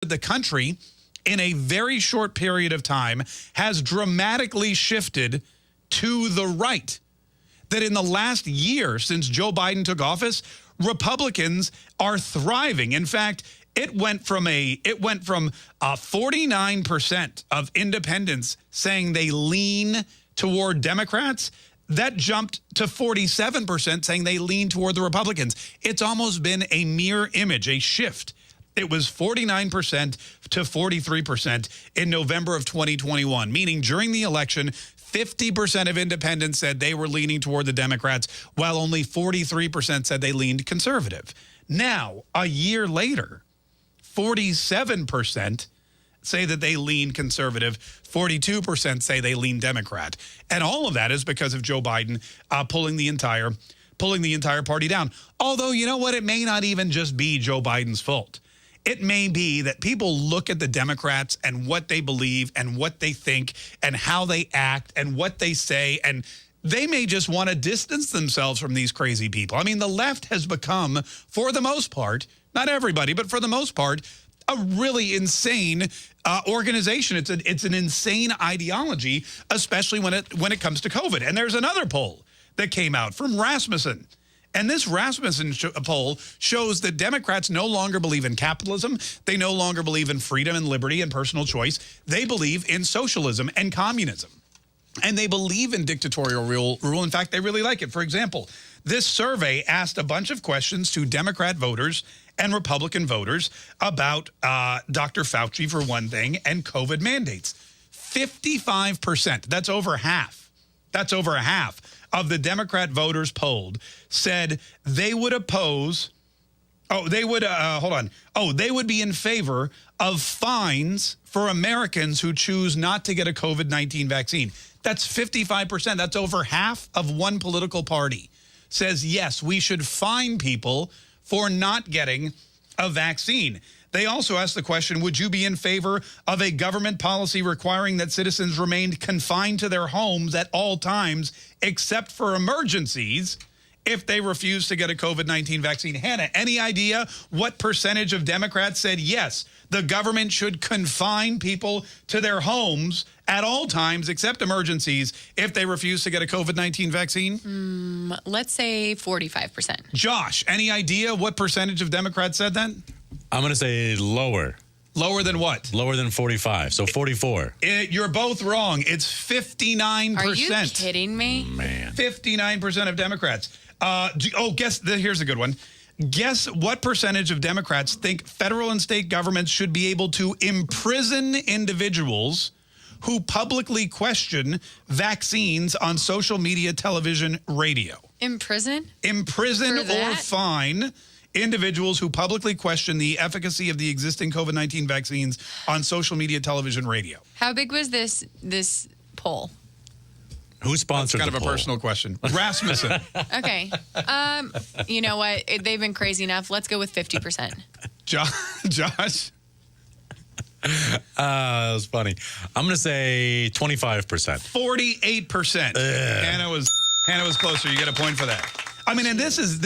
the country in a very short period of time has dramatically shifted to the right. That in the last year since Joe Biden took office, Republicans are thriving. In fact, it went from 49% of independents saying they lean toward Democrats. That jumped to 47% saying they lean toward the Republicans. It's almost been a mirror image, a shift. It was 49% to 43% in November of 2021, meaning during the election, 50% of independents said they were leaning toward the Democrats, while only 43% said they leaned conservative. Now, a year later, 47% say that they lean conservative, 42% say they lean Democrat. And all of that is because of Joe Biden pulling the entire party down. Although, you know what? It may not even just be Joe Biden's fault. It may be that people look at the Democrats and what they believe and what they think and how they act and what they say, and they may just want to distance themselves from these crazy people. I mean, the left has become, for the most part, not everybody, but for the most part, a really insane organization. It's an insane ideology, especially when it comes to COVID. And there's another poll that came out from Rasmussen. And this Rasmussen poll shows that Democrats no longer believe in capitalism. They no longer believe in freedom and liberty and personal choice. They believe in socialism and communism. And they believe in dictatorial rule. In fact, they really like it. For example, this survey asked a bunch of questions to Democrat voters and Republican voters about Dr. Fauci, for one thing, and COVID mandates. 55%, that's over half of the Democrat voters polled said they would oppose, they would be in favor of fines for Americans who choose not to get a COVID-19 vaccine. That's 55%. That's over half of one political party says, yes, we should fine people for not getting a vaccine. They also asked the question, would you be in favor of a government policy requiring that citizens remain confined to their homes at all times except for emergencies if they refuse to get a COVID-19 vaccine? Hannah, any idea what percentage of Democrats said, yes, the government should confine people to their homes at all times except emergencies if they refuse to get a COVID-19 vaccine? Let's say 45%. Josh, any idea what percentage of Democrats said that? I'm going to say lower. Lower than what? Lower than 45, so 44. You're both wrong. It's 59%. Are you kidding me? Man. 59% of Democrats. Here's a good one. Guess what percentage of Democrats think federal and state governments should be able to imprison individuals who publicly question vaccines on social media, television, radio? Imprison? Imprison or fine individuals who publicly question the efficacy of the existing COVID-19 vaccines on social media, television, radio. How big was this poll? Who sponsored That's kind of a personal question. Rasmussen. Okay. You know what? They've been crazy enough. Let's go with 50%. Josh? That was funny. I'm going to say 25%. 48%. Hannah was closer. You get a point for that. I mean, and this is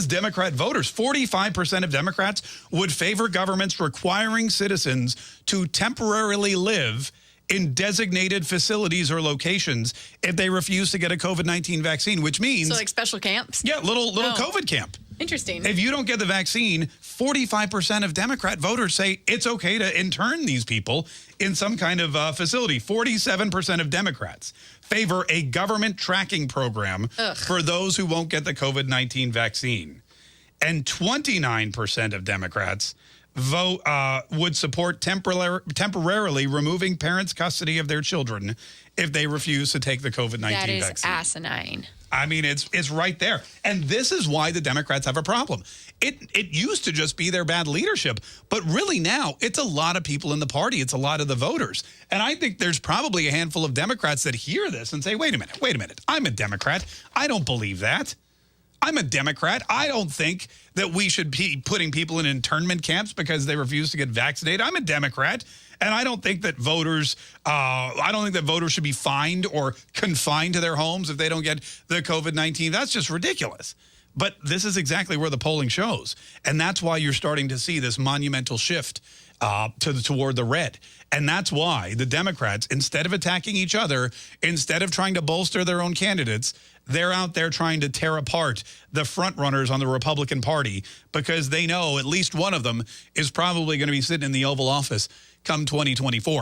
Democrat voters. 45% of Democrats would favor governments requiring citizens to temporarily live in designated facilities or locations if they refuse to get a COVID-19 vaccine, which means... So like special camps? Yeah, little COVID camp. Interesting. If you don't get the vaccine, 45% of Democrat voters say it's okay to intern these people in some kind of facility. 47% of Democrats favor a government tracking program for those who won't get the COVID-19 vaccine. And 29% of Democrats would support temporarily removing parents' custody of their children if they refuse to take the COVID-19 vaccine. That is asinine. I mean, it's right there. And this is why the Democrats have a problem. It used to just be their bad leadership, but really now it's a lot of people in the party. It's a lot of the voters. And I think there's probably a handful of Democrats that hear this and say, wait a minute. I'm a Democrat. I don't believe that. I'm a Democrat. I don't think that we should be putting people in internment camps because they refuse to get vaccinated. I'm a Democrat, and I don't think that voters should be fined or confined to their homes if they don't get the COVID-19. That's just ridiculous. But this is exactly where the polling shows, and that's why you're starting to see this monumental shift toward the red. And that's why the Democrats, instead of attacking each other, instead of trying to bolster their own candidates, they're out there trying to tear apart the front runners on the Republican Party, because they know at least one of them is probably going to be sitting in the Oval Office come 2024.